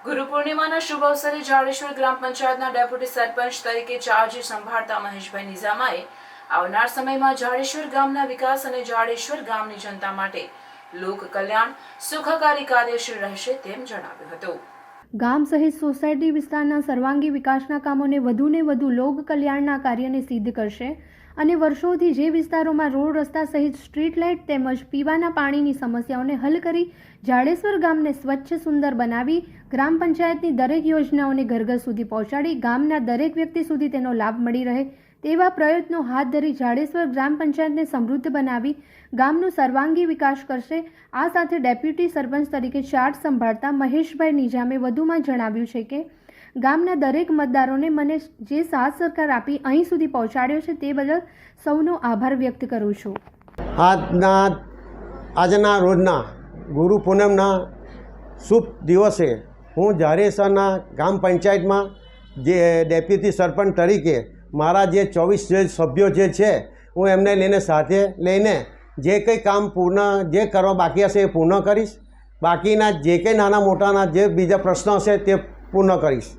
ગુરુ પૂર્ણિમાના શુભ અવસરે જાડેશ્વર ગ્રામ પંચાયતના ડેપ્યુટી સરપંચ તરીકે ચાર્જ સંભાળતા મહેશભાઈ નિઝામાએ આવનાર સમયમાં જાડેશ્વર ગામના વિકાસ અને જાડેશ્વર ગામની જનતા માટે લોક કલ્યાણ સુખાકારી કાર્યશીલ રહેશે તેમ જણાવ્યું હતું। ગામ સહિત સોસાયટી વિસ્તારના સર્વાંગી વિકાસના કામોને વધુને વધુ લોક કલ્યાણના કાર્યને સિદ્ધ કરશે અને વર્ષોથી જે વિસ્તારોમાં રોડ રસ્તા સહિત સ્ટ્રીટ લાઇટ તેમજ પીવાના પાણીની સમસ્યાઓને હલ કરી જાડેશ્વર ગામને સ્વચ્છ સુંદર બનાવી ગ્રામ પંચાયતની દરેક યોજનાઓને ઘર ઘર સુધી પહોંચાડી ગામના દરેક વ્યક્તિ સુધી તેનો લાભ મળી રહે તેવા પ્રયત્નો હાથ ધરી જાડેશ્વર ગ્રામ પંચાયતને સમૃદ્ધ બનાવી ગામનો સર્વાંગી વિકાસ કરશે। આ સાથે ડેપ્યુટી સરપંચ તરીકે ચાર્જ સંભાળતા મહેશભાઈ નિઝામે વધુમાં જણાવ્યું છે કે ગામના દરેક મતદારોને મને જે સાથ સહકાર આપી અહીં સુધી પહોંચાડ્યો છે તે બદલ સૌનો આભાર વ્યક્ત કરું છું। આજના રોજના ગુરુ પૂનમના શુભ દિવસે હું જાડેશ્વરના ગામ પંચાયતમાં જે ડેપ્યુટી સરપંચ તરીકે મારા જે 24 સભ્યો જે છે હું એમને લઈને સાથે લઈને જે કંઈ કામ પૂર્ણ જે કરવા બાકી હશે એ પૂર્ણ કરીશ, બાકીના જે કંઈ નાના મોટાના જે બીજા પ્રશ્નો હશે તે પૂર્ણ કરીશ।